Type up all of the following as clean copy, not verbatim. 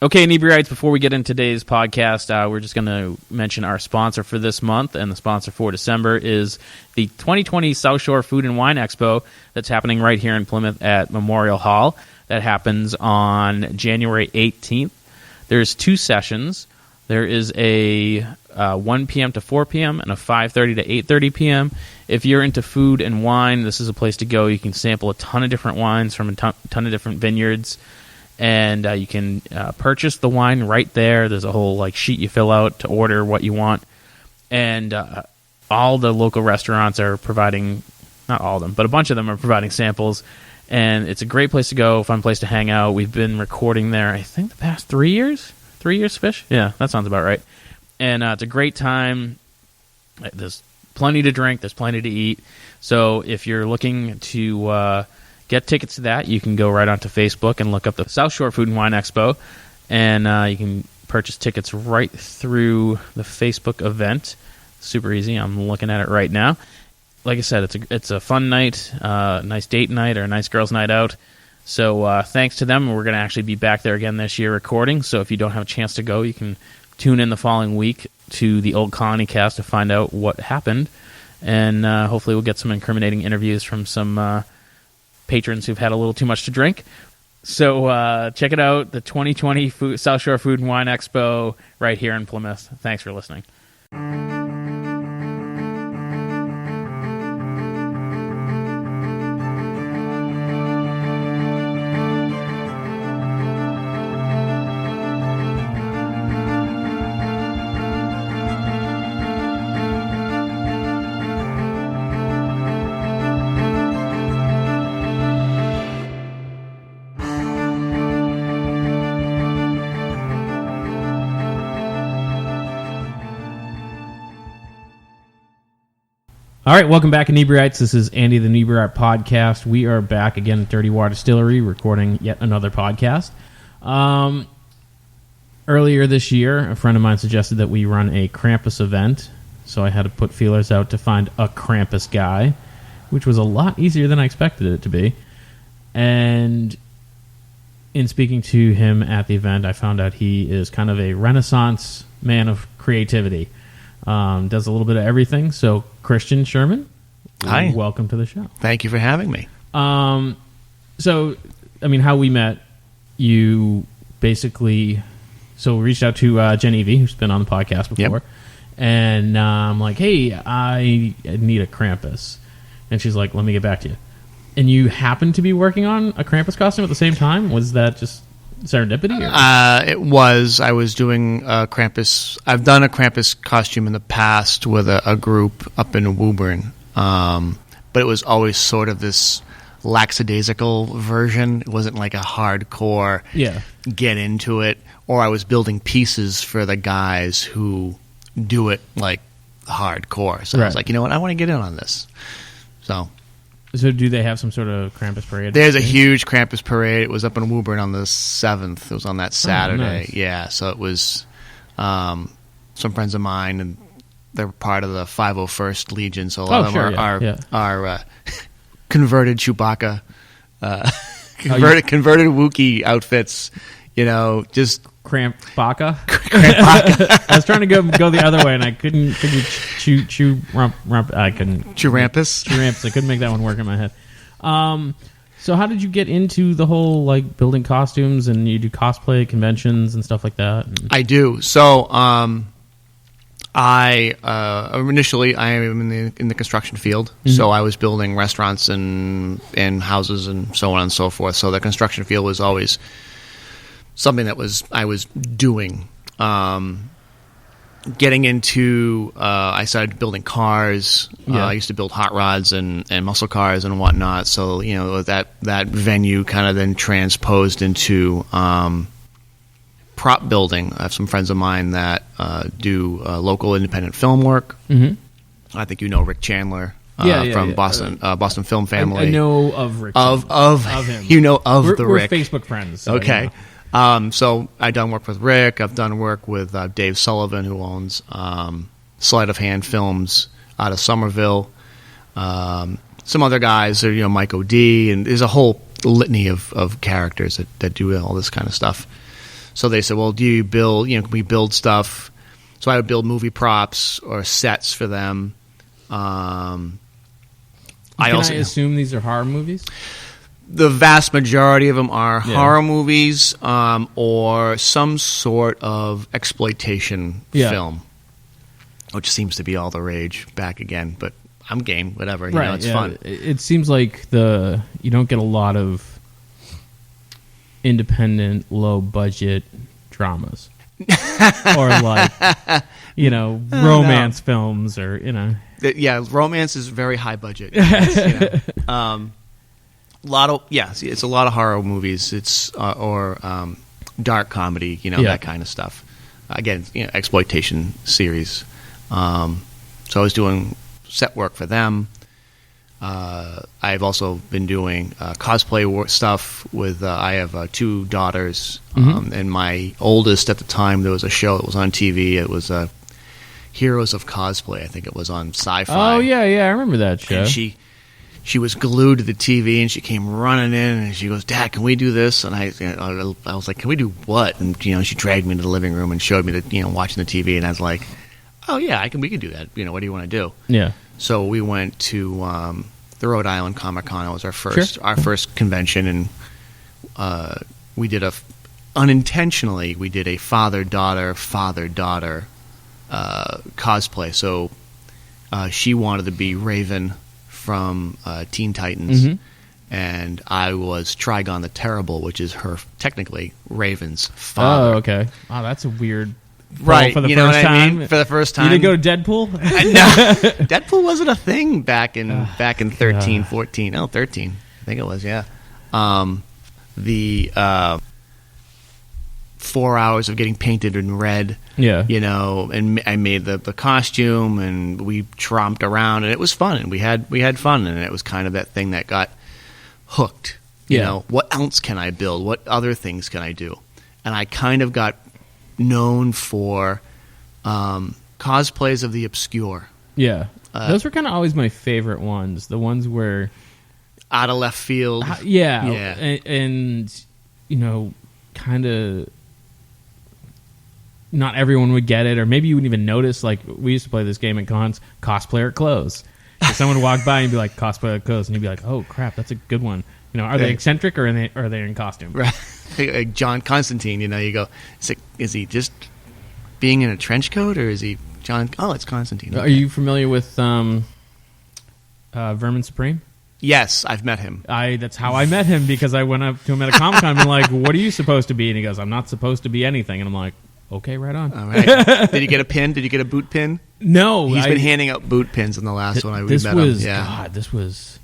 Okay, Inebri-arts, before we get into today's podcast, we're just going to mention our sponsor for this month, and the sponsor for December is the 2020 South Shore Food and Wine Expo that's happening right here in Plymouth at Memorial Hall. That happens on January 18th. There's 2 sessions. There is a 1 p.m. to 4 p.m. and a 5:30 to 8:30 p.m. If you're into food and wine, this is a place to go. You can sample a ton of different wines from a ton of different vineyards. And you can purchase the wine right there. There's a whole sheet you fill out to order what you want. And all the local restaurants are providing, not all of them, but a bunch of them are providing samples. And it's a great place to go, fun place to hang out. We've been recording there, I think, the past 3 years. 3 years, Fish? Yeah, that sounds about right. And it's a great time. There's plenty to drink. There's plenty to eat. So if you're looking to get tickets to that, you can go right onto Facebook and look up the South Shore Food and Wine Expo, and you can purchase tickets right through the Facebook event. Super easy. I'm looking at it right now. Like I said, it's a fun night, nice date night or a nice girls' night out. So thanks to them, we're going to actually be back there again this year recording. So if you don't have a chance to go, you can tune in the following week to the Old Colony Cast to find out what happened, and hopefully we'll get some incriminating interviews from some patrons who've had a little too much to drink. So check it out, the 2020 South Shore Food and Wine Expo right here in Plymouth. Thanks for listening. All right, welcome back, Inebri-arts. This is Andy, the Inebri-art podcast. We are back again at Dirty Water Distillery, recording yet another podcast. Earlier this year, a friend of mine suggested that we run a Krampus event, so I had to put feelers out to find a Krampus guy, which was a lot easier than I expected it to be. And in speaking to him at the event, I found out he is kind of a Renaissance man of creativity. Does a little bit of everything. So, Christian Sherman, hi, welcome to the show. Thank you for having me. So, I mean, how we met, you basically, we reached out to Jen Evie, who's been on the podcast before, yep. And I'm like, hey, I need a Krampus. And she's like, let me get back to you. And you happened to be working on a Krampus costume at the same time? Was that just serendipity? Or? It was. I was doing a Krampus. I've done a Krampus costume in the past with a group up in Woburn, but it was always sort of this lackadaisical version. It wasn't like a hardcore get into it, or I was building pieces for the guys who do it like hardcore. So I was like, you know what, I want to get in on this. So do they have some sort of Krampus parade? There's a huge Krampus parade. It was up in Woburn on the 7th. It was on that Saturday. Oh, nice. Yeah, so it was some friends of mine, and they're part of the 501st Legion, so a lot of them are converted Chewbacca, converted Wookiee outfits, just... Krampus. I was trying to go the other way, and I couldn't chew rump. I couldn't chew Rampus. I couldn't make that one work in my head. So how did you get into the whole building costumes, and you do cosplay conventions and stuff like that? I do. So I initially I am in the construction field, mm-hmm. So I was building restaurants and houses and so on and so forth. So the construction field was always something that I was doing. Getting into, I started building cars. I used to build hot rods and muscle cars and whatnot. So that venue kind of then transposed into prop building. I have some friends of mine that do local independent film work. Mm-hmm. I think Rick Chandler. From Boston, Boston Film Family. I know of Rick. Of him. We're Rick. We're Facebook friends. So okay. So I've done work with Rick. I've done work with Dave Sullivan, who owns Sleight of Hand Films out of Somerville. Some other guys, Mike O'D, and there's a whole litany of characters that do all this kind of stuff. So they said, well, do you build, can we build stuff? So I would build movie props or sets for them. Can I assume these are horror movies? The vast majority of them are horror movies or some sort of exploitation film, which seems to be all the rage back again. But I'm game, whatever. It's fun. It seems like you don't get a lot of independent, low-budget dramas. Or like, romance films or, romance is very high budget. Yes, it's a lot of horror movies. It's or dark comedy, that kind of stuff. Again, exploitation series. So I was doing set work for them. I've also been doing cosplay stuff with. I have 2 daughters, and my oldest at the time. There was a show that was on TV. It was Heroes of Cosplay. I think it was on Sci-Fi. Oh yeah, I remember that show. And she was glued to the TV, and she came running in, and she goes, "Dad, can we do this?" And I was like, "Can we do what?" And she dragged me into the living room and showed me watching the TV, and I was like, "Oh yeah, we can do that. What do you want to do?" Yeah. So we went to the Rhode Island Comic Con. It was our first convention, and we did unintentionally a father-daughter cosplay. So she wanted to be Raven from Teen Titans, and I was Trigon the Terrible, which is technically Raven's father. Oh, okay. Wow, that's a weird. Right, for the first what time. I mean? For the first time, you didn't go to Deadpool? No, Deadpool wasn't a thing back in 13, 14. Oh, 13, I think it was. Yeah, the 4 hours of getting painted in red. Yeah, and I made the costume, and we tromped around, and it was fun, and we had fun, and it was kind of that thing that got hooked. What else can I build? What other things can I do? And I kind of got known for cosplays of the obscure. Yeah. Those were kind of always my favorite ones. The ones where... out of left field. Yeah. And kind of... not everyone would get it, or maybe you wouldn't even notice. Like, we used to play this game at cons, cosplayer clothes. So someone would walk by and be like, cosplayer clothes, and you'd be like, oh, crap, that's a good one. Are they eccentric, or are they in costume? Right. Like John Constantine, you go, is he just being in a trench coat, or is he John? Oh, it's Constantine. Are you familiar with Vermin Supreme? Yes, I've met him. That's how I met him, because I went up to him at a Comic-Con and I'm like, what are you supposed to be? And he goes, I'm not supposed to be anything. And I'm like, okay, right on. All right. Did you get a pin? Did you get a boot pin? No. He's been handing out boot pins in the last one we met him. Yeah. God, this was...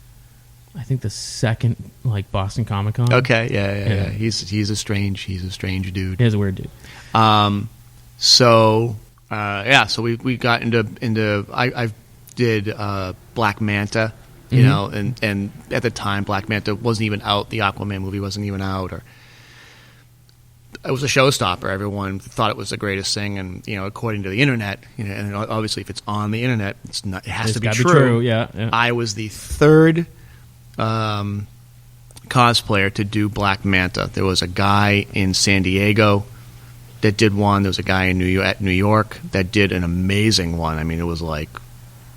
I think the second Boston Comic Con. Okay, yeah. He's a strange dude. He's a weird dude. So we got into I did Black Manta, and at the time Black Manta wasn't even out. The Aquaman movie wasn't even out, or it was a showstopper. Everyone thought it was the greatest thing, and according to the internet, and obviously if it's on the internet, it has to be true. Yeah. I was the third cosplayer to do Black Manta. There was a guy in San Diego that did one. There was a guy in New York that did an amazing one. I mean, it was like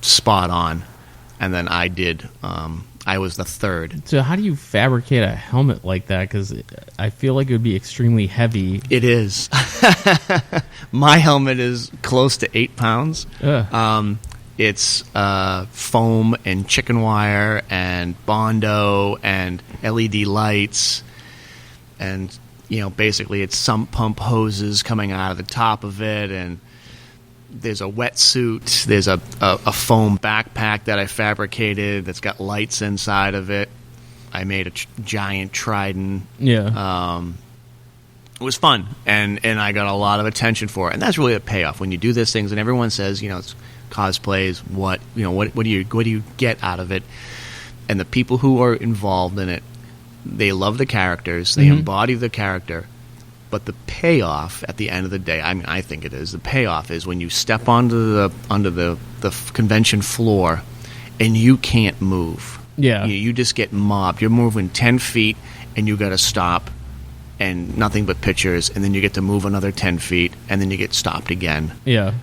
spot on. And then I did. I was the third. So how do you fabricate a helmet like that? Because I feel like it would be extremely heavy. It is. My helmet is close to 8 pounds. It's foam and chicken wire and Bondo and LED lights, and basically it's sump pump hoses coming out of the top of it, and there's a wetsuit. There's a foam backpack that I fabricated that's got lights inside of it. I made a giant trident. Yeah. It was fun, and I got a lot of attention for it, and that's really a payoff when you do these things, and everyone says, it's cosplays, what do you get out of it? And the people who are involved in it, they love the characters, they embody the character, but the payoff at the end of the day, I mean, I think it is, the payoff is when you step onto the convention floor and you can't move. Yeah. You just get mobbed. You're moving 10 feet and you got to stop and nothing but pictures, and then you get to move another 10 feet, and then you get stopped again. Yeah.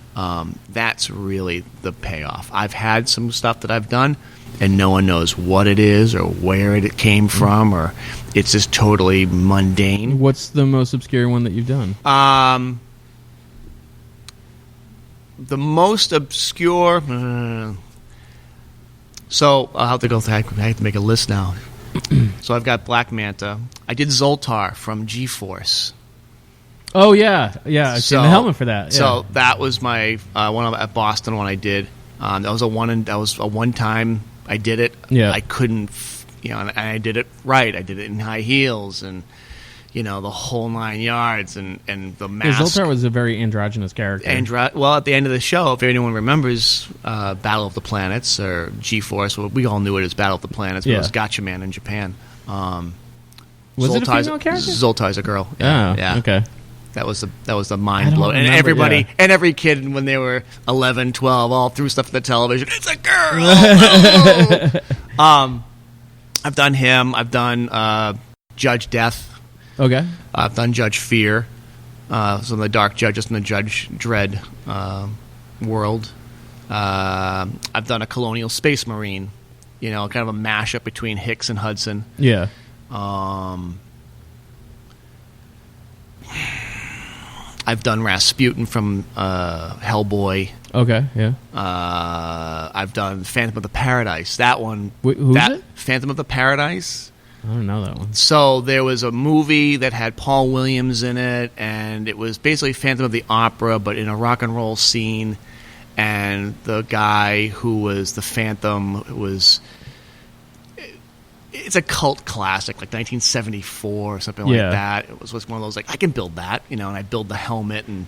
That's really the payoff. I've had some stuff that I've done, and no one knows what it is or where it came from, or it's just totally mundane. What's the most obscure one that you've done? The most obscure... so I'll have to go through... I have to make a list now. So I've got Black Manta. I did Zoltar from G-Force. Oh, yeah. Yeah, I've seen the helmet for that. Yeah. So that was my one at Boston one I did. That was a one time I did it. Yeah. I couldn't, and I did it right. I did it in high heels and, the whole 9 yards and the mask. Zoltar was a very androgynous character. Well, at the end of the show, if anyone remembers Battle of the Planets or G-Force, well, we all knew it as Battle of the Planets, but it was Gotcha Man in Japan. Was it a female character? Zoltar's a girl. Yeah. Okay. That was the mind blow. And everybody and every kid when they were 11, 12 all threw stuff at the television. It's a girl. I've done him. I've done Judge Death. Okay. I've done Judge Fear. So the Dark Judges in the Judge Dredd world. I've done a Colonial Space Marine. Kind of a mashup between Hicks and Hudson. Yeah. I've done Rasputin from Hellboy. Okay, yeah. I've done Phantom of the Paradise. That one. Who's it? Phantom of the Paradise. I don't know that one. So there was a movie that had Paul Williams in it, and it was basically Phantom of the Opera, but in a rock and roll scene. And the guy who was the Phantom was... It's a cult classic, like 1974 or something like that. It was one of those, like, I can build that, and I build the helmet. And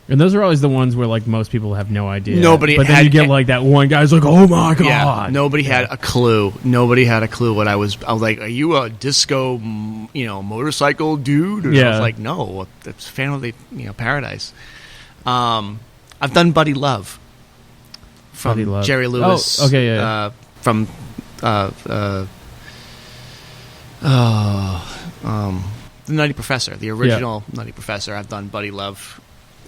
those are always the ones where, like, most people have no idea. But then you get, like, that one guy's like, oh, my God. Yeah, nobody had a clue. Nobody had a clue what I was like, are you a disco, motorcycle dude? And I was like, no, it's Phantom of the Paradise. I've done Buddy Love from Jerry Lewis. Oh, okay, yeah. From... the Nutty Professor, the original Nutty Professor. I've done Buddy Love.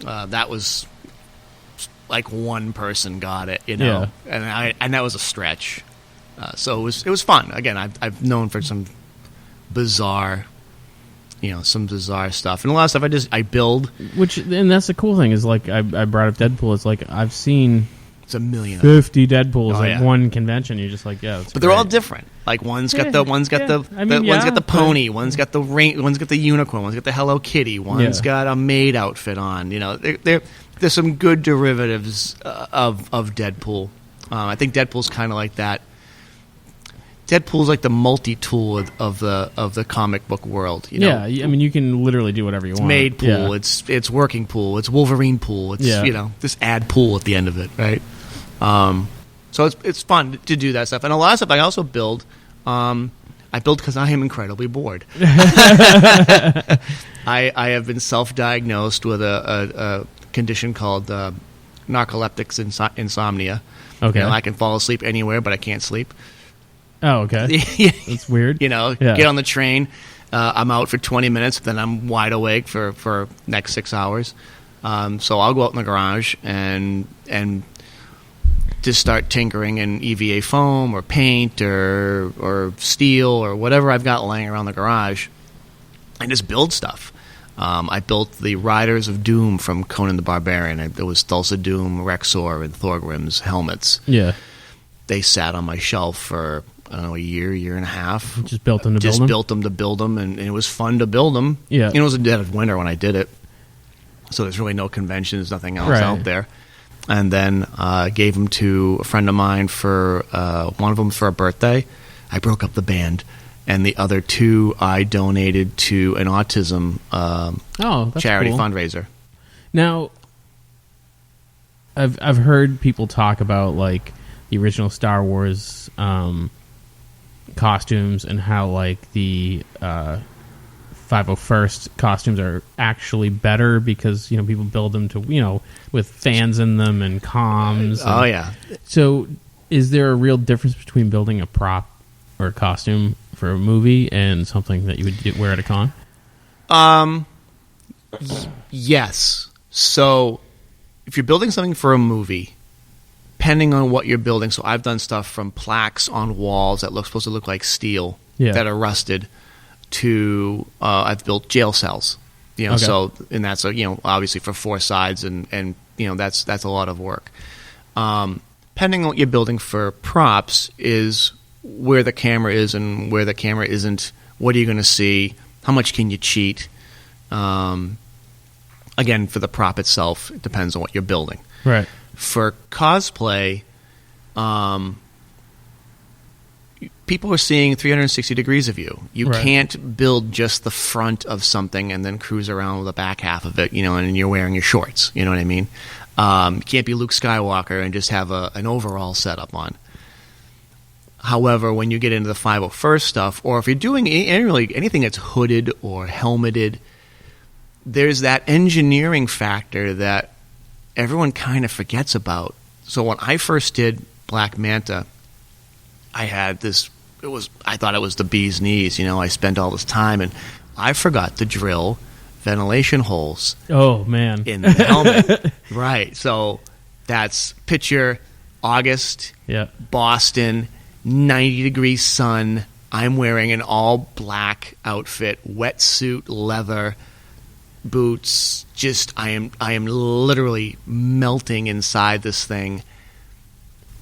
That was like one person got it, and that was a stretch. So it was fun. Again, I've known for some bizarre, some bizarre stuff, and a lot of stuff I build. And that's the cool thing is, like, I brought up Deadpool. It's like I've seen. It's a million. 50 Deadpools at one convention. You're just like, yeah. But they're all different. Like one's got the pony, one's got the ring, one's got the unicorn, one's got the Hello Kitty, one's got a maid outfit on. There's some good derivatives of Deadpool. I think Deadpool's kind of like that. Deadpool's like the multi-tool of the comic book world. Yeah, I mean, you can literally do whatever you want. Maid pool, it's working pool, it's Wolverine pool, it's just add pool at the end of it, right? So it's fun to do that stuff, and a lot of stuff I also build. I build because I am incredibly bored. I have been self-diagnosed with a condition called narcoleptic insomnia. Okay, I can fall asleep anywhere, but I can't sleep. Oh, okay. That's weird. Get on the train. I'm out for 20 minutes, then I'm wide awake for next 6 hours. So I'll go out in the garage and just start tinkering in EVA foam or paint or steel or whatever I've got laying around the garage and just build stuff. I built the Riders of Doom from Conan the Barbarian. There was Thulsa Doom, Rexor, and Thorgrim's helmets. Yeah. They sat on my shelf for... I don't know, a year and a half. Just built them to build them, and it was fun to build them. Yeah. It was a dead of winter when I did it, so there's really no conventions, nothing else out there. And then gave them to a friend of mine for one of them for a birthday. I broke up the band, and the other two I donated to an autism charity fundraiser. Now, I've heard people talk about, like, the original Star Wars costumes and how, like, the 501st costumes are actually better because, people build them to, with fans in them and comms. Oh, yeah. So is there a real difference between building a prop or a costume for a movie and something that you would wear at a con? Yes. So if you're building something for a movie, depending on what you're building, so I've done stuff from plaques on walls that supposed to look like steel that are rusted to I've built jail cells. Okay. So and that's obviously for 4 sides and that's a lot of work. Depending on what you're building for props is where the camera is and where the camera isn't. What are you going to see? How much can you cheat? Again, for the prop itself, it depends on what you're building. Right. For cosplay, people are seeing 360 degrees of you. You can't build just the front of something and then cruise around with the back half of it, and you're wearing your shorts. You know what I mean? You can't be Luke Skywalker and just have an overall setup on. However, when you get into the 501st stuff, or if you're doing anything that's hooded or helmeted, there's that engineering factor that everyone kind of forgets about. So when I first did Black Manta, I had this. I thought it was the bee's knees. I spent all this time, and I forgot to drill ventilation holes. Oh man! In the helmet, right? So that's picture August, Boston, 90-degree sun. I'm wearing an all black outfit, wetsuit, leather, boots. I am literally melting inside this thing.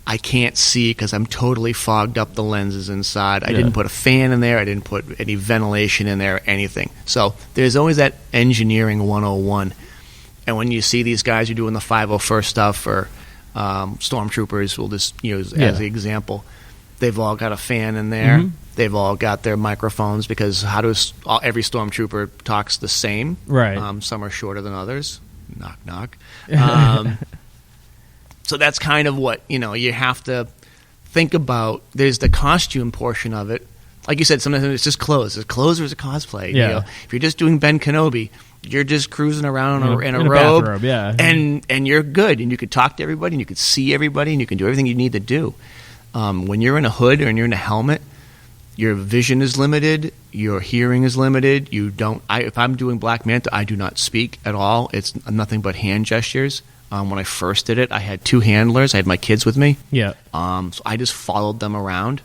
I can't see because I'm totally fogged up the lenses inside. I didn't put a fan in there. I didn't put any ventilation in there or anything. So there's always that engineering 101. And when you see these guys who are doing the 501st stuff or stormtroopers, we'll just use as the example, they've all got a fan in there. Mm-hmm. They've all got their microphones because every stormtrooper talks the same. Right. Some are shorter than others. Knock, knock. So that's kind of what, you have to think about. There's the costume portion of it. Like you said, sometimes it's just clothes. Is it clothes or is it cosplay? Yeah. If you're just doing Ben Kenobi, you're just cruising around in a robe. Bathrobe, yeah. And you're good. And you can talk to everybody and you can see everybody and you can do everything you need to do. When you're in a hood or you're in a helmet, your vision is limited. Your hearing is limited. If I'm doing Black Manta, I do not speak at all. It's nothing but hand gestures. When I first did it, I had 2 handlers. I had my kids with me. Yeah. So I just followed them around,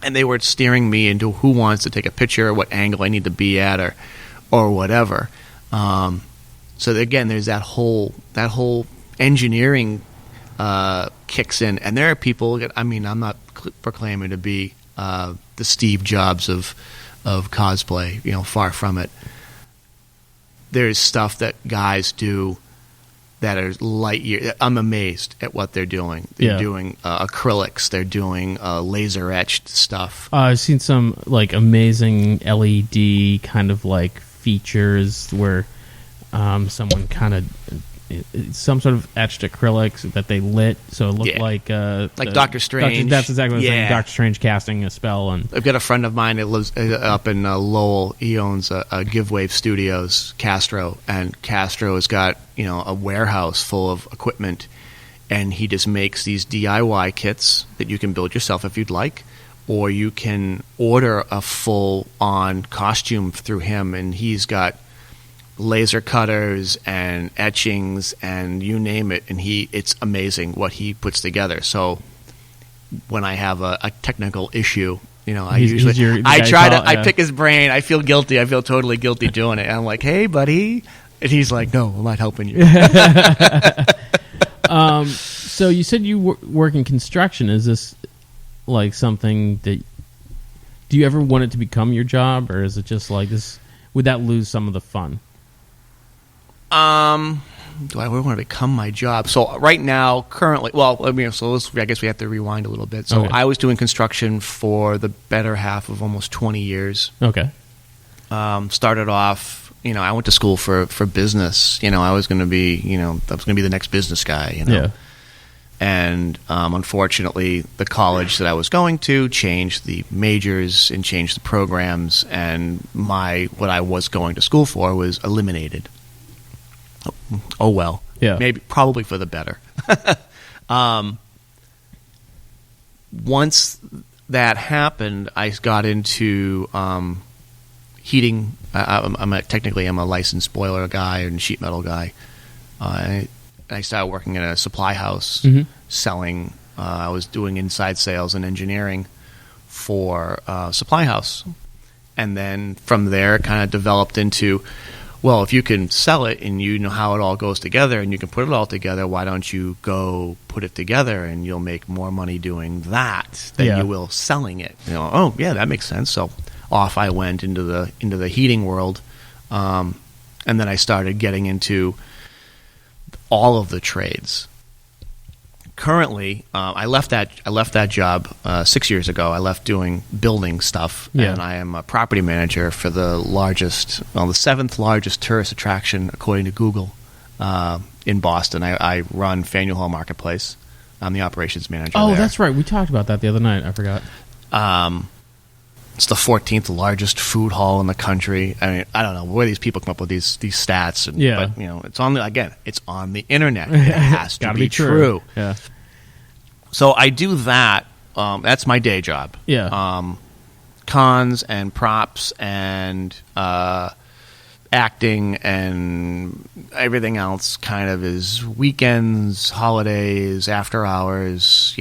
and they were steering me into who wants to take a picture, or what angle I need to be at, or whatever. So again, there's that whole engineering kicks in, and there are people. I'm not proclaiming to be the Steve Jobs of cosplay. Far from it. There's stuff that guys do that are light years. I'm amazed at what they're doing. They're doing acrylics. They're doing laser etched stuff. I've seen some amazing LED kind of features where someone kind of some sort of etched acrylics that they lit so it looked like Doctor Strange. That's exactly what I'm saying. Doctor Strange casting a spell. And I've got a friend of mine that lives up in Lowell. He owns a GiveWave Studios, Castro, and Castro has got a warehouse full of equipment, and he just makes these DIY kits that you can build yourself if you'd like, or you can order a full-on costume through him, and he's got laser cutters and etchings and you name it, and it's amazing what he puts together. So when I have a technical issue, I pick his brain. I feel guilty. I feel totally guilty doing it. And I'm like, hey, buddy. And he's like, no, I'm not helping you. So you said you work in construction. Is this something that, do you ever want it to become your job, or is it just this? Would that lose some of the fun? Do I want to become my job? So right now, currently, I guess we have to rewind a little bit. So I was doing construction for the better half of almost 20 years. Okay. Started off, I went to school for business. I was going to be, the next business guy. Yeah. And unfortunately, the college that I was going to changed the majors and changed the programs, and what I was going to school for was eliminated. Oh well. Yeah. Probably for the better. Once that happened, I got into heating. Technically I'm a licensed boiler guy and sheet metal guy. I started working at a supply house selling. I was doing inside sales and engineering for supply house, and then from there it kind of developed into, well, if you can sell it and you know how it all goes together and you can put it all together, why don't you go put it together and you'll make more money doing that than you will selling it. Oh yeah, that makes sense. So off I went into the heating world, and then I started getting into all of the trades. Currently, I left that job 6 years ago. I left doing building stuff, and I am a property manager for the seventh largest tourist attraction according to Google in Boston. I run Faneuil Hall Marketplace. I'm the operations manager. Oh, there. That's right. We talked about that the other night. I forgot. It's the 14th largest food hall in the country. I mean, I don't know where these people come up with these stats. But it's on the internet. It has to be true. Yeah. So I do that. That's my day job. Yeah. Cons and props and acting and everything else kind of is weekends, holidays, after hours.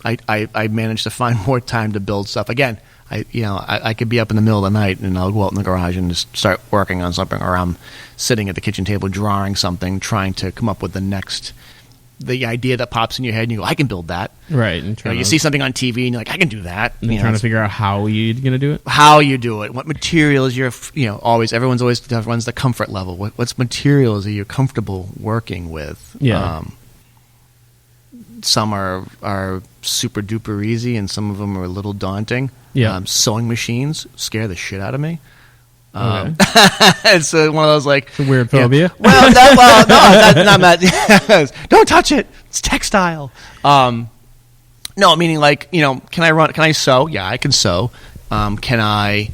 I managed to find more time to build stuff. Again, I could be up in the middle of the night and I'll go out in the garage and just start working on something, or I'm sitting at the kitchen table drawing something, trying to come up with the idea that pops in your head and you go, I can build that. Right. And you see something on TV and you're like, I can do that. And trying to figure out how you're going to do it? How you do it. What materials everyone's always runs the comfort level. What's materials are you comfortable working with? Yeah. Some are super duper easy, and some of them are a little daunting. Yeah. Sewing machines scare the shit out of me. Okay. It's one of those like it's a weird phobia. No, don't touch it. It's textile. No, meaning like can I sew? Yeah, I can sew. Can I?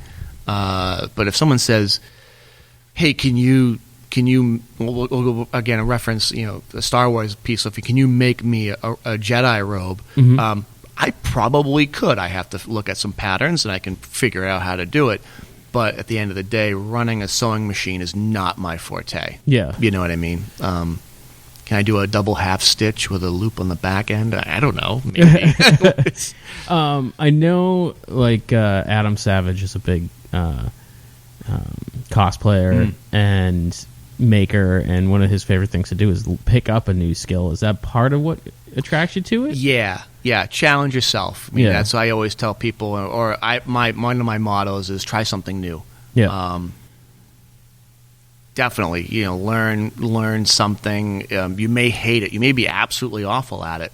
But if someone says, "Hey, can you?" We'll go again a reference, the Star Wars piece of it. Can you make me a Jedi robe? Mm-hmm. I probably could. I have to look at some patterns and I can figure out how to do it. But at the end of the day, running a sewing machine is not my forte. Yeah, you know what I mean. Can I do a double half stitch with a loop on the back end? I don't know. Maybe. I know, like Adam Savage is a big cosplayer and maker, and one of his favorite things to do is pick up a new skill. Is that part of what attracts you to it? Yeah. Challenge yourself. That's what I always tell people. Or one of my mottos is try something new. Yeah. Definitely. Learn something. You may hate it. You may be absolutely awful at it.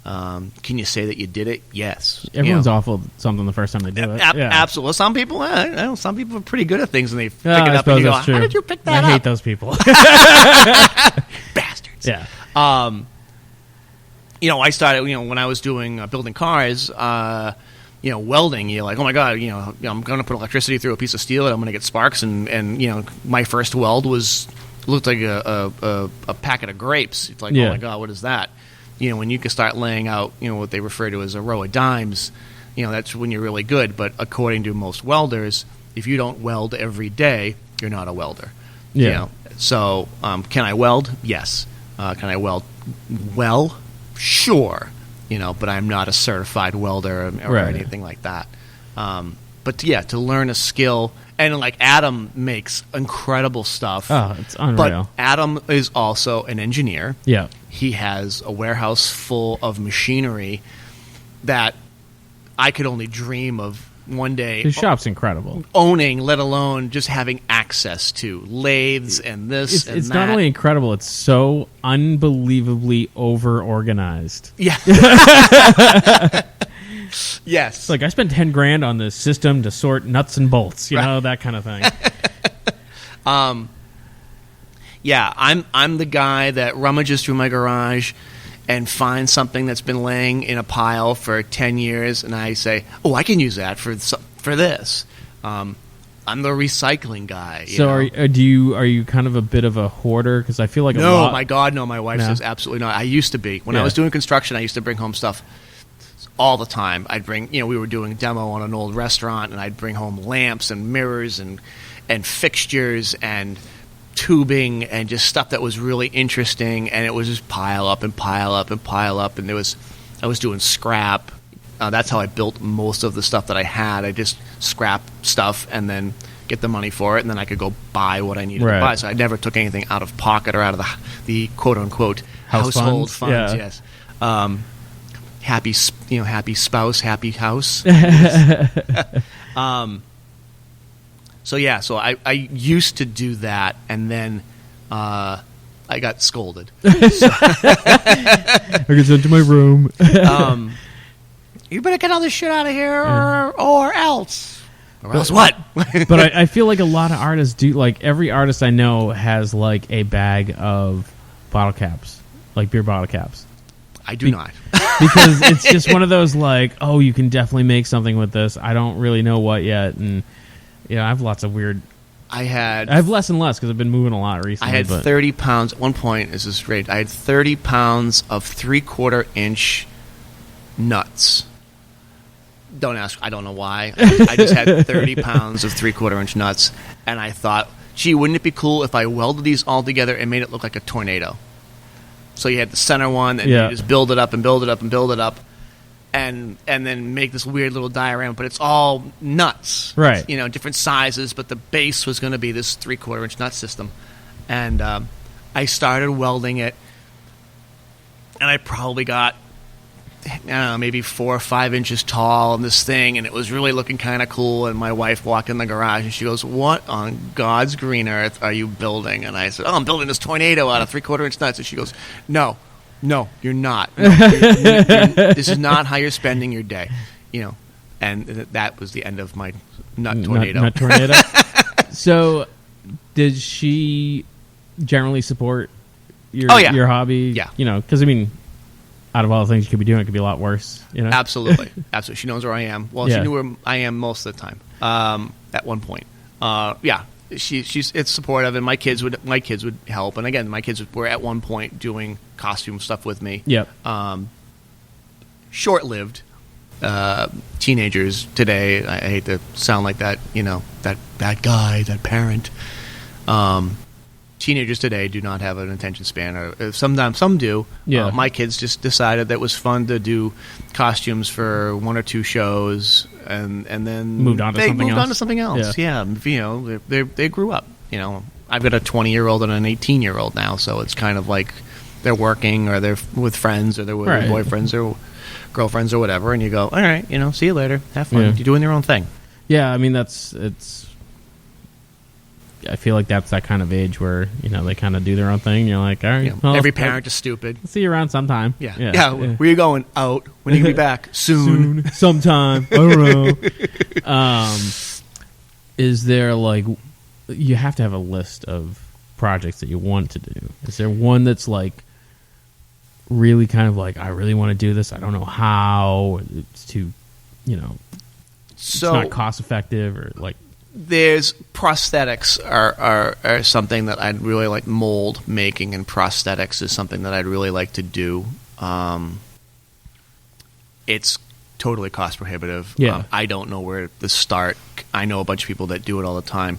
Can you say that you did it? Yes. Everyone's awful at something the first time they do it. Absolutely. Some people, some people are pretty good at things and they pick it up and you go, how did you pick that up? I hate those people. Bastards. Yeah. I started, when I was doing building cars, welding, you're like, oh my God, I'm going to put electricity through a piece of steel and I'm going to get sparks. And my first weld looked like a packet of grapes. It's like, oh my God, what is that? When you can start laying out, what they refer to as a row of dimes, that's when you're really good. But according to most welders, if you don't weld every day, you're not a welder. Yeah. So, can I weld? Yes. Can I weld well? Sure. But I'm not a certified welder or anything like that. But yeah, to learn a skill, and like Adam makes incredible stuff. Oh, it's unreal. But Adam is also an engineer. Yeah. He has a warehouse full of machinery that I could only dream of one day. His shop's incredible. Owning, let alone just having access to lathes and this and it's that. Not only incredible, it's so unbelievably over-organized. Yeah. Yes. It's like, I spent $10,000 on this system to sort nuts and bolts, that kind of thing. Yeah, I'm the guy that rummages through my garage and finds something that's been laying in a pile for 10 years, and I say, oh, I can use that for this. I'm the recycling guy. So are you kind of a bit of a hoarder? Because I feel like my God, no. My wife says absolutely not. I used to be. When I was doing construction, I used to bring home stuff all the time. I'd bring, we were doing a demo on an old restaurant, and I'd bring home lamps and mirrors and fixtures and tubing and just stuff that was really interesting, and it was just pile up and pile up and pile up, and I was doing scrap. That's how I built most of the stuff that I had. I just scrap stuff and then get the money for it, and then I could go buy what I needed to buy. So I never took anything out of pocket or out of the quote-unquote household funds. Yes. Happy spouse, happy house. So I used to do that, and then I got scolded. I get sent to my room. You better get all this shit out of here, or else. Or else what? But I feel like a lot of artists do. Like every artist I know has like a bag of bottle caps, like beer bottle caps. I do not. Because it's just one of those like, oh, you can definitely make something with this. I don't really know what yet, and I have lots of weird. I have less and less because I've been moving a lot recently. I had 30 pounds at one point. This is great. I had 30 pounds of 3/4 inch nuts. Don't ask. I don't know why. I just had 30 pounds of 3/4 inch nuts, and I thought, gee, wouldn't it be cool if I welded these all together and made it look like a tornado? So you had the center one, and you just build it up and build it up and build it up, and then make this weird little diorama. But it's all nuts, right? Different sizes, but the base was going to be this 3/4 inch nut system. And I started welding it, and I probably got, I don't know, maybe 4 or 5 inches tall on this thing, and it was really looking kind of cool. And my wife walked in the garage, and she goes, "What on God's green earth are you building?" And I said, "Oh, I'm building this tornado out of 3/4 inch nuts." And she goes, No, you're not. No, this is not how you're spending your day." And that was the end of my nut tornado. Nut tornado. So, did she generally support your hobby? Yeah. Because out of all the things you could be doing, it could be a lot worse. Absolutely. She knows where I am. Well, she knew where I am most of the time. At one point, it's supportive, and my kids would help. And again, my kids were at one point doing costume stuff with me. Yep. Short-lived. Teenagers today, I hate to sound like that. That guy, that parent. Teenagers today do not have an attention span, or sometimes some do. Yeah. My kids just decided that it was fun to do costumes for 1 or 2 shows, and then moved on to something else. Yeah, they grew up. I've got a 20-year-old and an 18-year-old now, so it's kind of like they're working, or they're with friends, or they're with boyfriends or girlfriends or whatever, and you go, all right, see you later, have fun. You're doing their own thing. Yeah, I feel like that's that kind of age where they kind of do their own thing. And you're like, all right, well, every parent is stupid. See you around sometime. Yeah. Where are you going? Out. When are you gonna be back? Soon. Sometime. I don't know. Is there you have to have a list of projects that you want to do? Is there one that's really kind of I really want to do this, I don't know how, it's too it's not cost effective, or there's prosthetics are something that I'd really like. Mold making and prosthetics is something that I'd really like to do. It's totally cost prohibitive. Yeah. I don't know where to start. I know a bunch of people that do it all the time.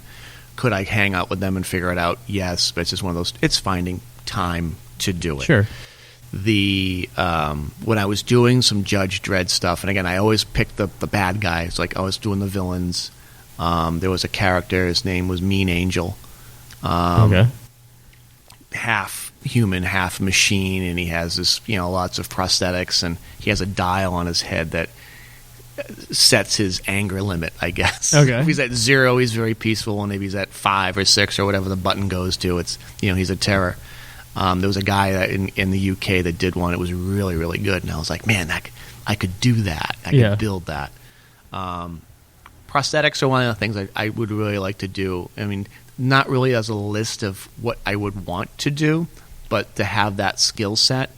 Could I hang out with them and figure it out? Yes, but it's just one of those. It's finding time to do it. Sure. When I was doing some Judge Dredd stuff, and again, I always picked the bad guys. I was doing the villains. There was a character, his name was Mean Angel. Okay. Half human, half machine, and he has this, lots of prosthetics, and he has a dial on his head that sets his anger limit, I guess. Okay. If he's at 0, he's very peaceful, and if he's at 5 or 6 or whatever the button goes to, it's, he's a terror. There was a guy that in the UK that did one. It was really, really good, and I was like, man, I could do that. I could build that. Prosthetics are one of the things I would really like to do. Not really as a list of what I would want to do, but to have that skill set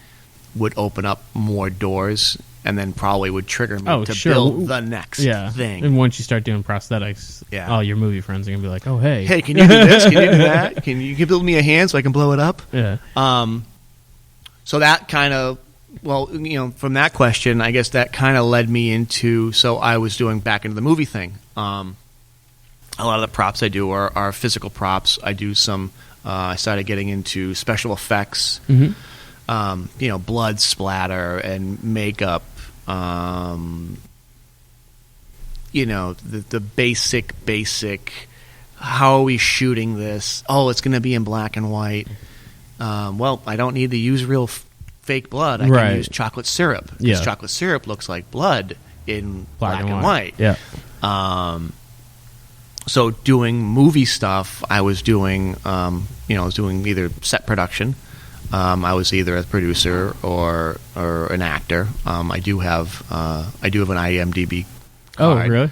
would open up more doors, and then probably would trigger me to build the next thing. And once you start doing prosthetics, all your movie friends are going to be like, oh, hey, can you do this? Can you do that? Can you build me a hand so I can blow it up? Yeah. So that kind of Well, from that question, I guess that kind of led me into. So I was doing back into the movie thing. A lot of the props I do are physical props. I do some. I started getting into special effects. Blood splatter and makeup. The basic. How are we shooting this? Oh, it's going to be in black and white. Well, I don't need to use real fake blood. I can use chocolate syrup because chocolate syrup looks like blood in black and white. Yeah. So doing movie stuff, I was doing, I was doing either set production. I was either a producer or an actor. I do have an IMDb card. Oh, really?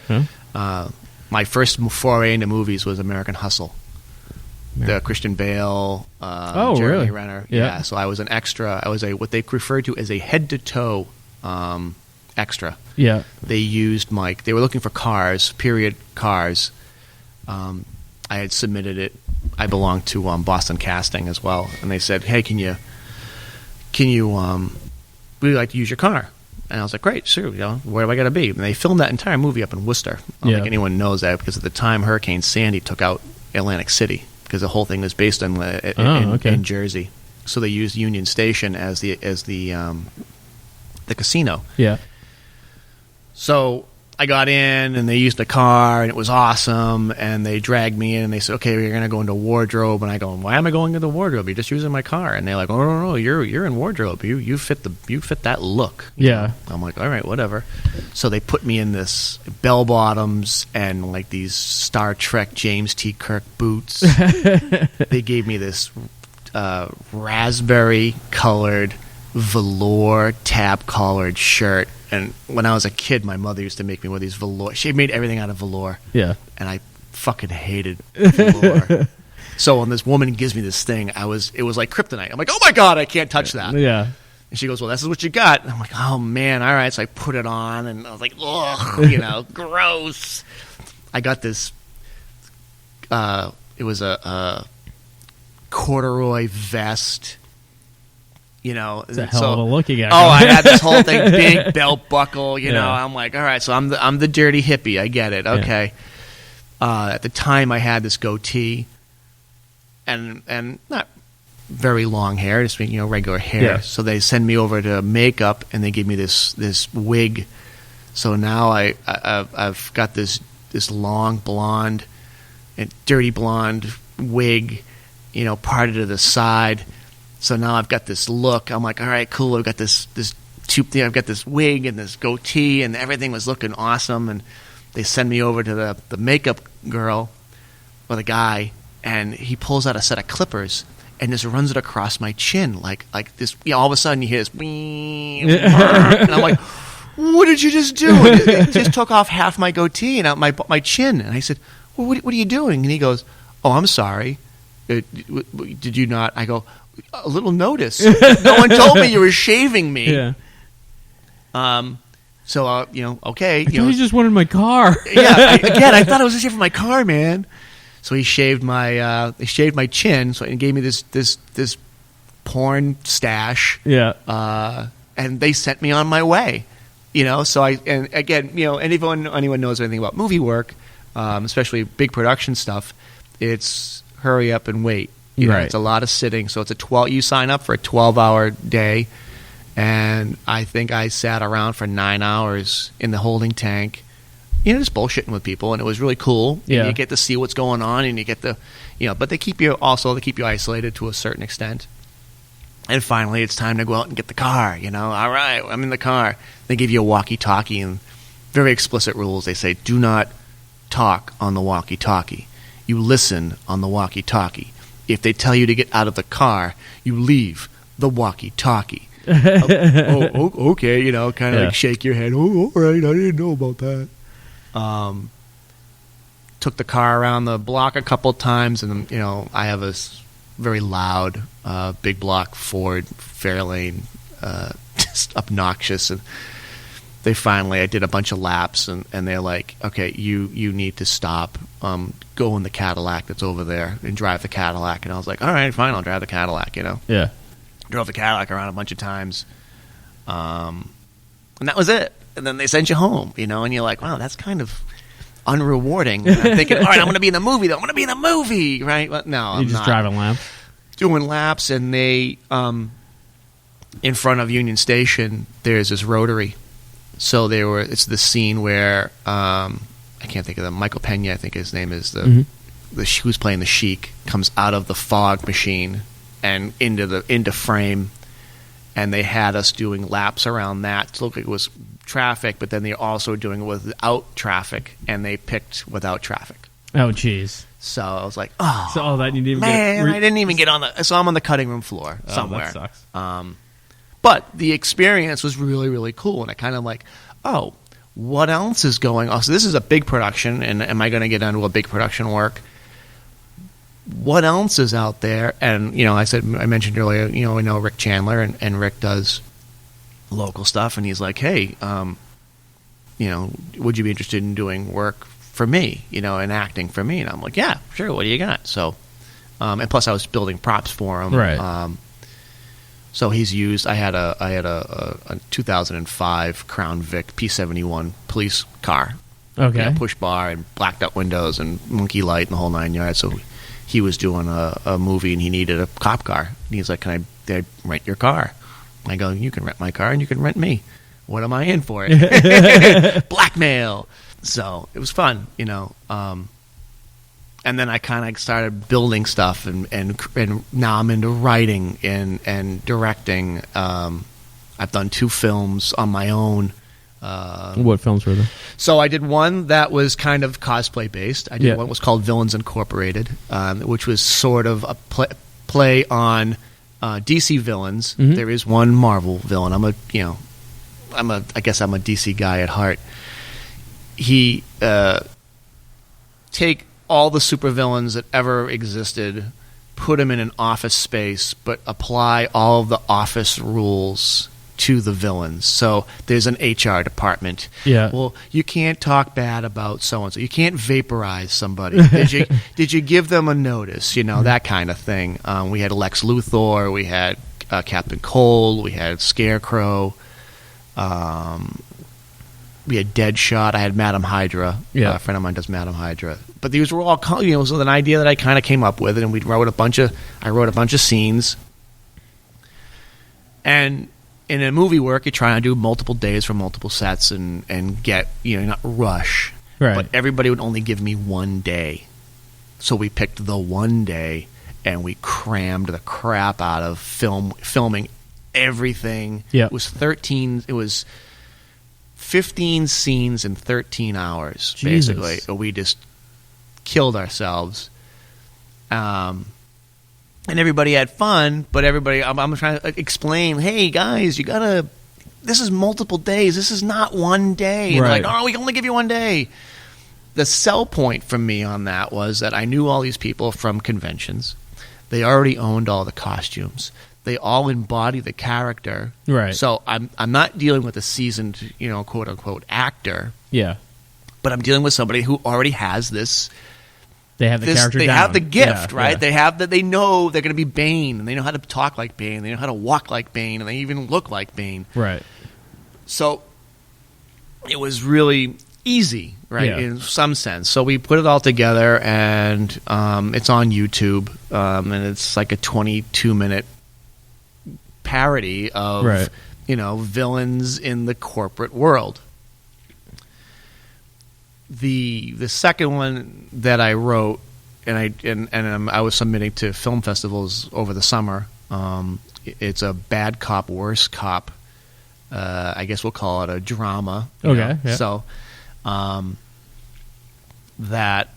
Huh? My first foray into movies was American Hustle. The Christian Bale, Jeremy really? Renner. Yeah. So I was an extra. I was what they referred to as a head-to-toe extra. Yeah. They used they were looking for cars, period cars. I had submitted it. I belonged to Boston Casting as well, and they said, "Hey, can you we'd like to use your car?" And I was like, "Great, sure. Where do I got to be?" And they filmed that entire movie up in Worcester. I don't think anyone knows that because at the time Hurricane Sandy took out Atlantic City because the whole thing was based in Jersey. So they used Union Station as the casino. Yeah. So I got in, and they used the car, and it was awesome. And they dragged me in, and they said, "Okay, we're going to go into wardrobe." And I go, "Why am I going into wardrobe? You're just using my car." And they're like, "Oh no, you're in wardrobe. You fit that look." Yeah. I'm like, "All right, whatever." So they put me in this bell bottoms and like these Star Trek James T. Kirk boots. They gave me this raspberry colored velour tab collared shirt. And when I was a kid, my mother used to make me wear these velour. She made everything out of velour. Yeah. And I fucking hated velour. So when this woman gives me this thing, it was like kryptonite. I'm like, "Oh my God, I can't touch that." Yeah. And she goes, "Well, this is what you got." And I'm like, "Oh man, all right." So I put it on, and I was like, "Ugh, gross." I got this. It was a corduroy vest. It's a hell of a look you got. Oh, I had this whole thing, big belt buckle. I'm like, all right, so I'm the dirty hippie. I get it. Okay. Yeah. At the time, I had this goatee, and not very long hair, just regular hair. Yeah. So they send me over to makeup, and they give me this wig. So now I've got this long blonde and dirty blonde wig, parted to the side. So now I've got this look. I'm like, all right, cool. I've got this I've got this wig and this goatee, and everything was looking awesome. And they send me over to the makeup girl or the guy, and he pulls out a set of clippers and just runs it across my chin like this. All of a sudden you hear this, and I'm like, "What did you just do?" It just took off half my goatee and out my chin. And I said, "Well, what are you doing?" And he goes, "Oh, I'm sorry. Did you not?" I go, "A little notice. No one told me you were shaving me." Yeah. So okay. You just wanted my car. Yeah. I thought I was just here for my car, man. So he shaved my chin. So and gave me this porn stash. Yeah. And they sent me on my way. So anyone knows anything about movie work, especially big production stuff, it's hurry up and wait. Right. It's a lot of sitting. So it's you sign up for a 12-hour day, and I think I sat around for 9 hours in the holding tank, just bullshitting with people, and it was really cool. Yeah. And you get to see what's going on, and you get but they keep you isolated to a certain extent. And finally, it's time to go out and get the car. All right, I'm in the car. They give you a walkie-talkie, and very explicit rules. They say, do not talk on the walkie-talkie. You listen on the walkie-talkie. If they tell you to get out of the car, you leave the walkie-talkie. Okay, kind of like shake your head. Oh, all right, I didn't know about that. Took the car around the block a couple times, and I have a very loud, big block Ford Fairlane, just obnoxious. And I did a bunch of laps, and they're like, "Okay, you need to stop. Go in the Cadillac that's over there and drive the Cadillac." And I was like, "All right, fine, I'll drive the Cadillac." Yeah. Drove the Cadillac around a bunch of times. And that was it. And then they sent you home, and you're like, wow, that's kind of unrewarding. And I'm thinking, all right, I'm going to be in the movie, though. I'm going to be in the movie, right? But no, I'm just not. driving laps? Doing laps, and they, in front of Union Station, there's this rotary. So it's the scene where, I can't think of them, Michael Pena, I think his name is, who's playing the Sheik, comes out of the fog machine and into frame. And they had us doing laps around that to look like it was traffic, but then they're also doing it without traffic, and they picked without traffic. Oh, jeez. So I was like, oh, so all that you didn't man, I didn't even get on so I'm on the cutting room floor somewhere. That sucks. But the experience was really, really cool, and I kind of like, oh, what else is going on? So this is a big production, and am I going to get into a big production work? What else is out there? And I mentioned earlier, I know Rick Chandler, and Rick does local stuff, and he's like, hey, would you be interested in doing work for me, and acting for me? And I'm like, yeah, sure. What do you got? So, and plus I was building props for him, right? So he's used. I had a 2005 Crown Vic P71 police car, okay, push bar and blacked out windows and monkey light and the whole 9 yards. So he was doing a movie, and he needed a cop car. And he's like, can I rent your car? I go, you can rent my car, and you can rent me. What am I in for it? Blackmail. So it was fun, And then I kind of started building stuff, and now I'm into writing and directing. I've done 2 films on my own. What films were they? So I did one that was kind of cosplay based. I did one that was called Villains Incorporated, which was sort of a play on DC villains. Mm-hmm. There is one Marvel villain. I guess I'm a DC guy at heart. He take all the supervillains that ever existed, put them in an office space, but apply all of the office rules to the villains. So there's an HR department. Yeah. Well, you can't talk bad about so-and-so. You can't vaporize somebody. Did you give them a notice? That kind of thing. We had Lex Luthor. We had Captain Cold. We had Scarecrow. We had Deadshot. I had Madam Hydra. Yeah. A friend of mine does Madam Hydra. But these were all, it was an idea that I kind of came up with, and I wrote a bunch of scenes. And in a movie work, you try and do multiple days for multiple sets and get, not rush. Right. But everybody would only give me one day. So we picked the one day, and we crammed the crap out of filming everything. Yeah. It was 15 scenes in 13 hours, Jesus. basically. We just killed ourselves. And everybody had fun, but I'm trying to explain, hey, guys, this is multiple days. This is not one day. And right. they're like, oh, we can only give you one day. The sell point for me on that was that I knew all these people from conventions. They already owned all the costumes. They all embody the character. Right. So I'm not dealing with a seasoned, quote unquote actor. Yeah. But I'm dealing with somebody who already has this. They have the character. They down. have the gift, yeah, right? Yeah. They have that. They know they're going to be Bane, and they know how to talk like Bane. They know how to walk like Bane, and they even look like Bane. Right. So it was really easy, right, Yeah. in some sense. So we put it all together, and it's on YouTube, and it's like a 22-minute parody of right. Villains in the corporate world. The second one that I wrote, and I was submitting to film festivals over the summer. It's a bad cop, worse cop. I guess we'll call it a drama. Okay. Yeah. So that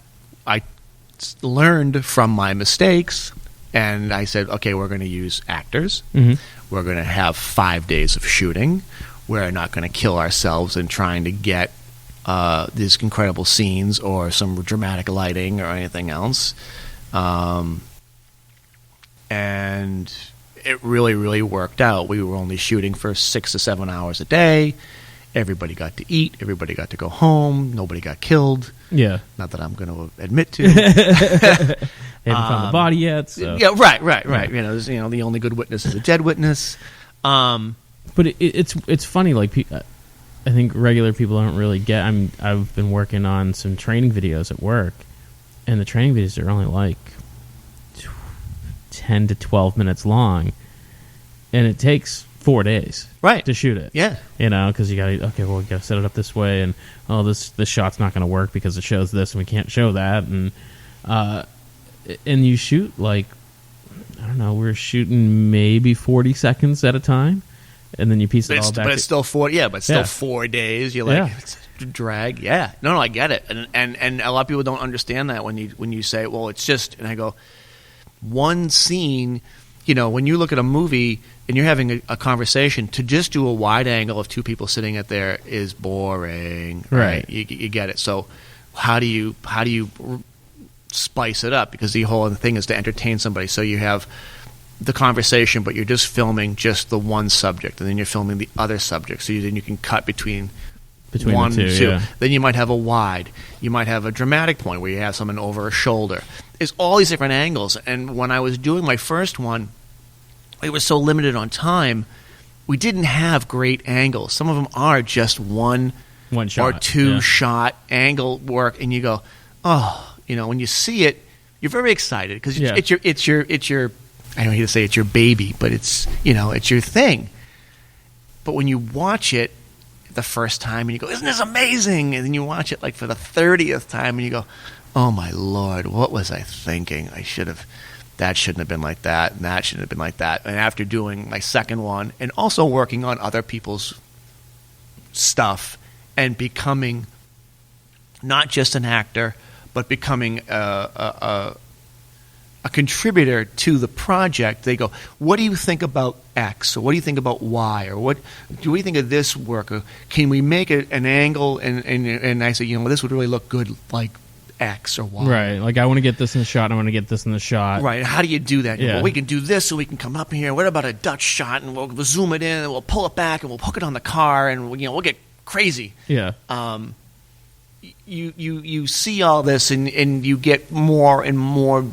I learned from my mistakes, and I said, okay, we're going to use actors. Mm-hmm. We're going to have 5 days of shooting. We're not going to kill ourselves in trying to get these incredible scenes or some dramatic lighting or anything else. And it really, really worked out. We were only shooting for 6 to 7 hours a day. Everybody got to eat. Everybody got to go home. Nobody got killed. Yeah. Not that I'm going to admit to. They haven't found the body yet. So. Yeah, right. The only good witness is a dead witness. But it's funny. Like, I think regular people don't really get. I've been working on some training videos at work, and the training videos are only like 10 to 12 minutes long, and it takes 4 days to shoot it. Yeah, because you gotta set it up this way, and this shot's not going to work because it shows this, and we can't show that, and you shoot like, I don't know, we're shooting maybe 40 seconds at a time, and then you piece it all back. But it's still 4. Yeah, but still 4 days. You're like, it's a drag. Yeah, no, I get it, and a lot of people don't understand that when you say, well, it's just, and I go, one scene. When you look at a movie and you're having a conversation, to just do a wide angle of two people sitting at there is boring. Right? You get it. So how do you spice it up? Because the whole thing is to entertain somebody. So you have the conversation, but you're just filming just the one subject, and then you're filming the other subject. So then you can cut between one the two, and two. Yeah. Then you might have a wide. You might have a dramatic point where you have someone over a shoulder. There's all these different angles. And when I was doing my first one, it was so limited on time, we didn't have great angles. Some of them are just one shot or two shot angle work, and you go, when you see it, you're very excited because it's your. I don't hate to say it's your baby, but it's your thing. But when you watch it the first time and you go, isn't this amazing? And then you watch it like for the 30th time and you go, oh my Lord, what was I thinking? That shouldn't have been like that, and that shouldn't have been like that. And after doing my second one and also working on other people's stuff and becoming not just an actor, but becoming a contributor to the project, they go, what do you think about X? Or what do you think about Y? Or what do you think of this work? Or can we make an angle? And I say, this would really look good like X or Y. Right. Like, I want to get this in the shot, and I want to get this in the shot. Right. How do you do that? Yeah. Well, we can do this, so we can come up here. What about a Dutch shot? And we'll zoom it in, and we'll pull it back, and we'll hook it on the car, and we'll get crazy. Yeah. You see all this, and you get more and more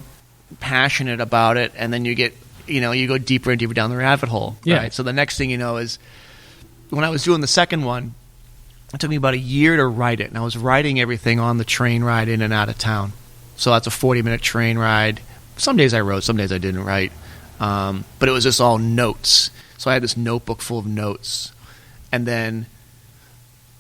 passionate about it, and then you get, you go deeper and deeper down the rabbit hole. Yeah. Right? So the next thing you know is, when I was doing the second one, it took me about a year to write it, and I was writing everything on the train ride in and out of town. So that's a 40-minute train ride. Some days I wrote, some days I didn't write. But it was just all notes. So I had this notebook full of notes. And then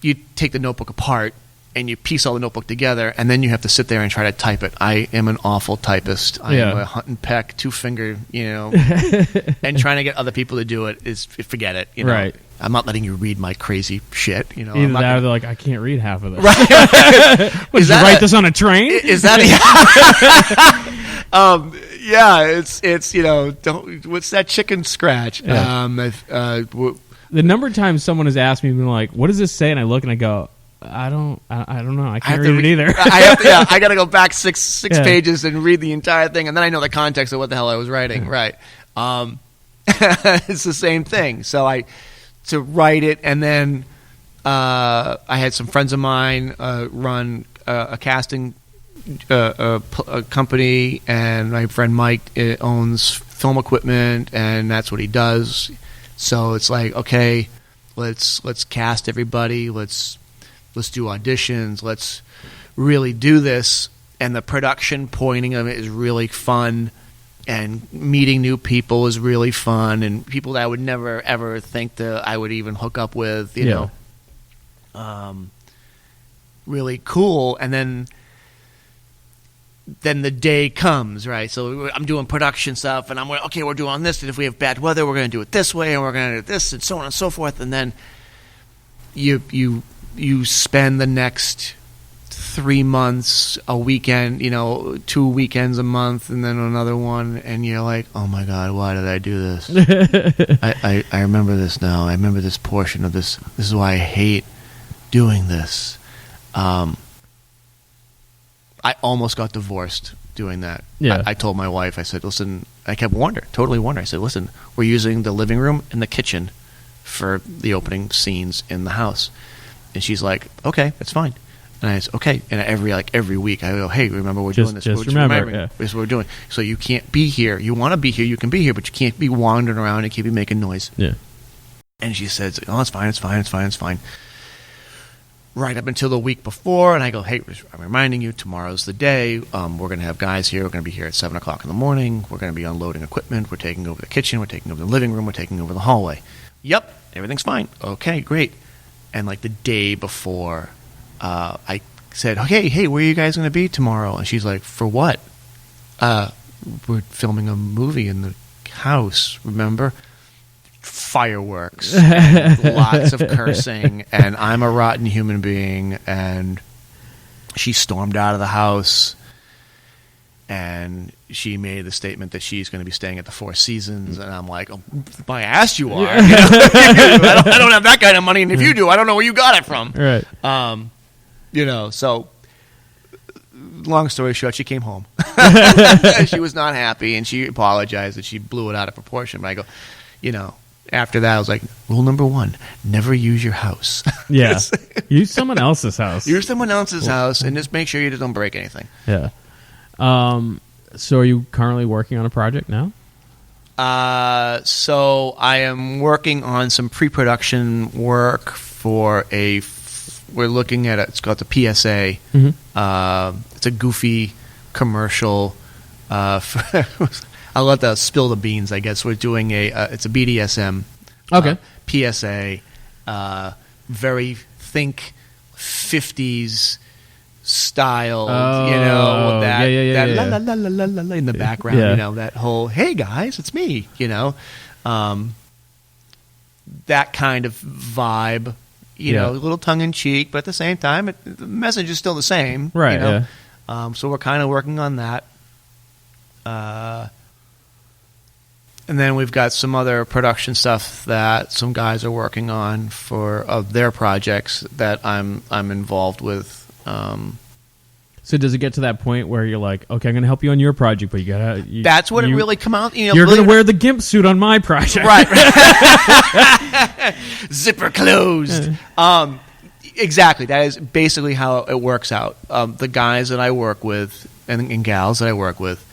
you take the notebook apart, and you piece all the notebook together, and then you have to sit there and try to type it. I am an awful typist. I am a hunt and peck, two-finger, and trying to get other people to do it is, forget it. Right. I'm not letting you read my crazy shit. Either that or they're like, I can't read half of this. Right. Did you write this on a train? Is that it's don't, what's that chicken scratch? Yeah. The number of times someone has asked me, been like, what does this say? And I look and I go, I don't know. I can't read it either. I got to go back six pages and read the entire thing, and then I know the context of what the hell I was writing. Right. It's the same thing. So to write it, and then I had some friends of mine run a casting a company, and my friend Mike owns film equipment, and that's what he does. So it's like, okay, let's cast everybody. Let's do auditions. Let's really do this. And the production pointing of it is really fun. And meeting new people is really fun. And people that I would never, ever think that I would even hook up with, you know. Really cool. And then the day comes, right? So I'm doing production stuff, and I'm going, okay, we're doing this, and if we have bad weather, we're going to do it this way, and we're going to do this, and so on and so forth. And then you spend the next 3 months, a weekend, 2 weekends a month, and then another one, and you're like, oh my God, why did I do this? I remember this now. I remember this portion of this. This is why I hate doing this. I almost got divorced doing that. Yeah. I told my wife, I said, listen, I kept totally warned her. I said, listen, we're using the living room and the kitchen for the opening scenes in the house. And she's like, okay, that's fine. And I said, okay. And every week I go, hey, remember we're doing this. Just remember. Yeah. This is what we're doing. So you can't be here. You want to be here, you can be here, but you can't be wandering around and keep making noise. Yeah. And she says, oh, it's fine, it's fine, it's fine, it's fine. Right up until the week before, and I go, hey, I'm reminding you, tomorrow's the day. We're going to have guys here. We're going to be here at 7 o'clock in the morning. We're going to be unloading equipment. We're taking over the kitchen. We're taking over the living room. We're taking over the hallway. Yep, everything's fine. Okay, great. And like the day before, I said, okay, hey, where are you guys going to be tomorrow? And she's like, for what? We're filming a movie in the house, remember? Fireworks, and lots of cursing, and I'm a rotten human being, and she stormed out of the house, and she made the statement that she's going to be staying at the Four Seasons, and I'm like, oh, my ass you are. You know? I don't have that kind of money, and if you do, I don't know where you got it from. Right. So long story short, she came home. She was not happy, and she apologized that she blew it out of proportion, but I go, after that, I was like, rule number 1, never use your house. Yeah. Use someone else's house. Use someone else's house, and just make sure you don't break anything. Yeah. So are you currently working on a project now? So I am working on some pre-production work for we're looking at it's called the PSA. Mm-hmm. It's a goofy commercial. I'll let that spill the beans, I guess. We're doing it's a BDSM PSA, very think 50s style, that la la la la la la in the background, that whole, hey guys, it's me, that kind of vibe, a little tongue-in-cheek, but at the same time, the message is still the same. Right, so we're kind of working on that. And then we've got some other production stuff that some guys are working on of their projects that I'm involved with. So does it get to that point where you're like, okay, I'm going to help you on your project, but that's what it really come out. You're going to wear the gimp suit on my project, right? Zipper closed. Exactly. That is basically how it works out. The guys that I work with and gals that I work with.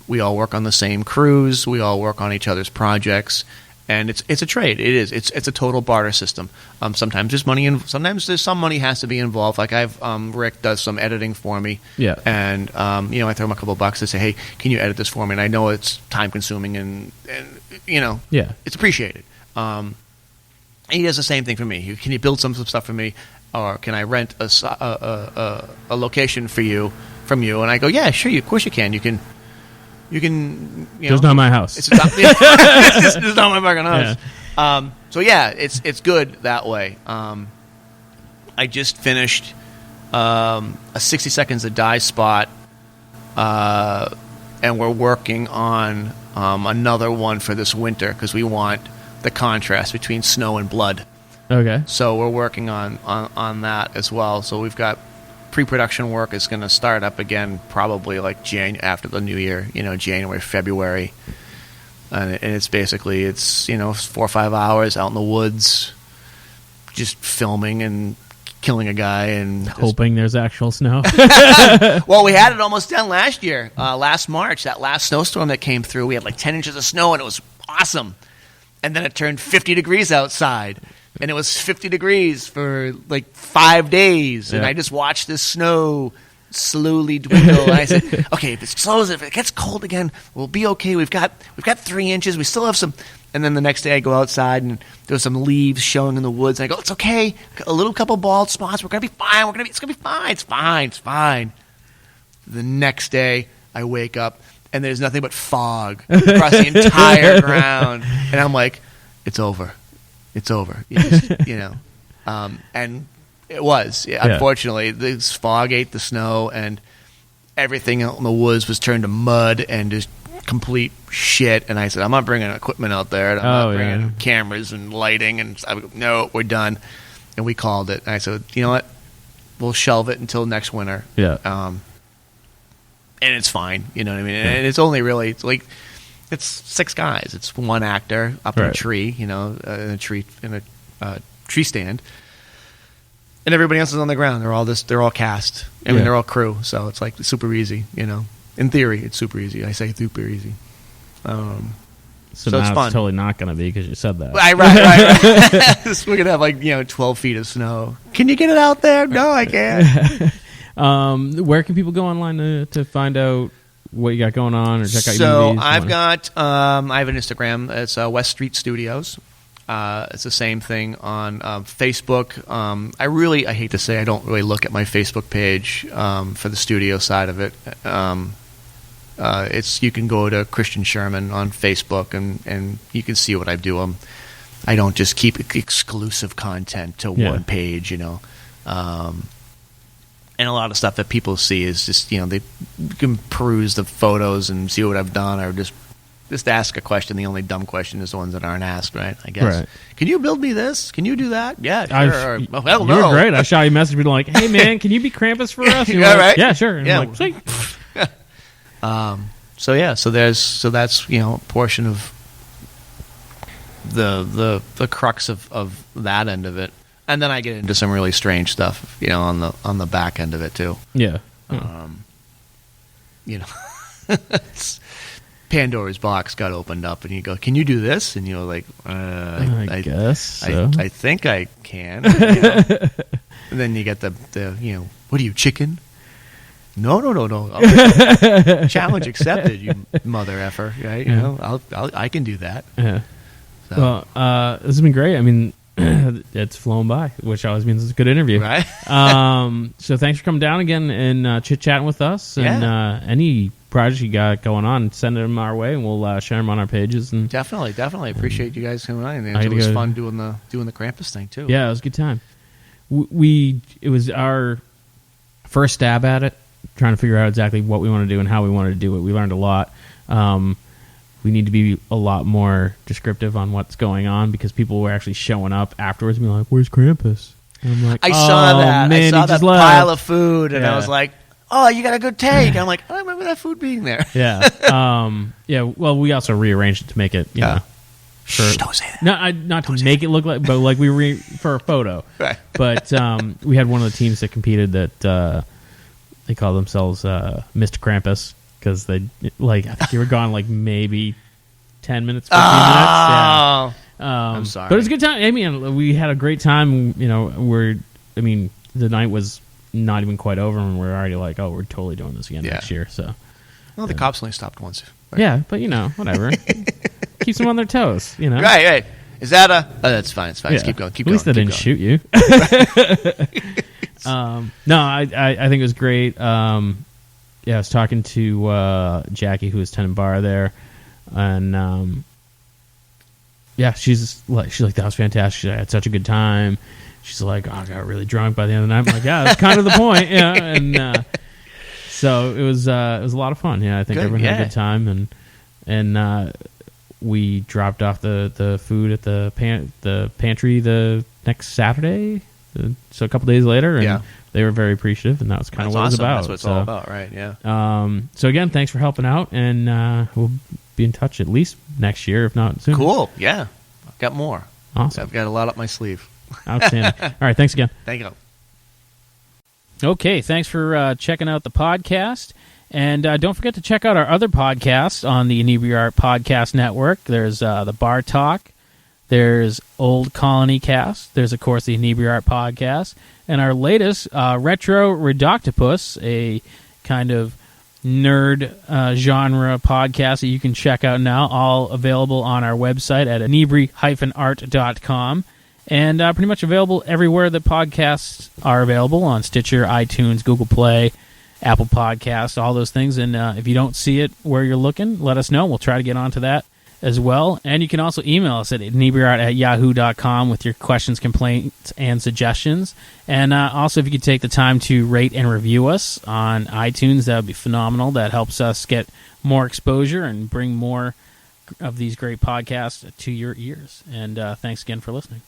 We all work on the same crews. We all work on each other's projects, and it's a trade. It is. It's a total barter system. Sometimes there's money, sometimes there's some money has to be involved. Like Rick does some editing for me, and I throw him a couple bucks to say, hey, can you edit this for me? And I know it's time consuming, and it's appreciated. And he does the same thing for me. Can you build some stuff for me, or can I rent a location from you? And I go, yeah, sure, of course you can. You can. It's not my house. It's not my fucking house. Yeah. It's good that way. I just finished a 60 Seconds to Die spot, and we're working on another one for this winter because we want the contrast between snow and blood. Okay. So we're working on that as well. So we've got. Pre-production work is going to start up again probably like after the new year, January, February. And it's basically, 4 or 5 hours out in the woods just filming and killing a guy. And hoping there's actual snow. Well, we had it almost done last year, last March, that last snowstorm that came through. We had like 10 inches of snow and it was awesome. And then it turned 50 degrees outside. And it was 50 degrees for like 5 days, and I just watched this snow slowly dwindle. And I said, "Okay, if it gets cold again, we'll be okay. We've got 3 inches. We still have some." And then the next day, I go outside, and there's some leaves showing in the woods. And I go, "It's okay. A couple bald spots. We're gonna be fine. It's gonna be fine. It's fine. It's fine." The next day, I wake up, and there's nothing but fog across the entire ground, and I'm like, "It's over. It's over." And it was. Unfortunately, this fog ate the snow, and everything out in the woods was turned to mud and just complete shit. And I said, I'm not bringing equipment out there. I'm not bringing cameras and lighting. And I go, no, we're done. And we called it. And I said, you know what? We'll shelve it until next winter. Yeah. And it's fine. You know what I mean? And it's only really it's 6 guys. It's 1 actor up in a tree, in a tree stand, and everybody else is on the ground. They're all cast. I mean, they're all crew. So it's like super easy. In theory, it's super easy. I say super easy. So it's now fun. it's totally not going to be because you said that. Right. We're gonna have 12 feet of snow. Can you get it out there? No, I can't. Where can people go online to find out what you got going on or check out your So movies? I have an Instagram. It's West Street Studios. It's the same thing on Facebook. I hate to say I don't really look at my Facebook page for the studio side of it. You can go to Christian Sherman on Facebook and you can see what I do. I don't just keep exclusive content to one page, and a lot of stuff that people see is just they can peruse the photos and see what I've done, or just ask a question. The only dumb question is the ones that aren't asked, right? I guess. Right. Can you build me this? Can you do that? Yeah, sure. Hell no. You were great. I shot you a message being like, "Hey man, can you be Krampus for us?" Yeah, right. Yeah, sure. And yeah. I'm like, sweet. So that's a portion of the crux of that end of it, and then I get into some really strange stuff, on the back end of it too. Yeah. It's Pandora's box got opened up, and you go, "Can you do this?" And you're like, I guess so. I think I can. And then you get the what are you, chicken? No. Challenge accepted, you mother effer. Right? I can do that. Yeah. So. Well, this has been great. I mean, it's flown by, which always means it's a good interview. Right. So thanks for coming down again and chit-chatting with us. And any projects you got going on, send them our way, and we'll share them on our pages. And definitely appreciate you guys coming on. It was fun doing the Krampus thing too. Yeah, it was a good time. It was our first stab at it, trying to figure out exactly what we want to do and how we wanted to do it. We learned a lot. We need to be a lot more descriptive on what's going on, because people were actually showing up afterwards and being like, "Where's Krampus?" And I'm like, I saw that. Man, I saw that pile of food, and Yeah. I was like, "Oh, you got a good take." And I'm like, "I remember that food being there." Yeah. Well, we also rearranged it to make it, don't say that. Not to make it look like, but like for a photo. Right. But we had one of the teams that competed that they call themselves Mr. Krampus, because I think you were gone like maybe 10 minutes, 15 minutes. Yeah. I'm sorry. But it was a good time. I mean, we had a great time. The night was not even quite over, and we're already like, "Oh, we're totally doing this again next year." So, well, the cops only stopped once. Right? Yeah, but whatever. Keeps them on their toes, Right. Is that a? Oh, that's fine. It's fine. Yeah. Just keep going. At least they didn't shoot you. No, I think it was great. I was talking to Jackie, who was tending bar there, and she's like, "That was fantastic. I had such a good time." She's like, "Oh, I got really drunk by the end of the night." I'm like, "Yeah, that's kind of the point." And so it was a lot of fun. Yeah, I think everyone had a good time, and we dropped off the food at the pantry the next Saturday, so a couple days later, and they were very appreciative, and that was kind of what it was about. That's what it's all about, right? Yeah. So again, thanks for helping out, and we'll be in touch at least next year, if not sooner. Cool. Yeah, I've got more. Awesome. I've got a lot up my sleeve. Outstanding. All right, thanks again. Thank you. Okay, thanks for checking out the podcast. And don't forget to check out our other podcasts on the Inebri-art Podcast Network. There's the Bar Talk. There's Old Colony Cast. There's, of course, the Inebri-art Podcast. And our latest, Retro Redoctopus, a kind of nerd genre podcast that you can check out now, all available on our website at inebri-art.com. And pretty much available everywhere that podcasts are available, on Stitcher, iTunes, Google Play, Apple Podcasts, all those things. And if you don't see it where you're looking, let us know. We'll try to get onto that as well. And you can also email us at inebri-art@yahoo.com with your questions, complaints, and suggestions. And also, if you could take the time to rate and review us on iTunes, that would be phenomenal. That helps us get more exposure and bring more of these great podcasts to your ears. And thanks again for listening.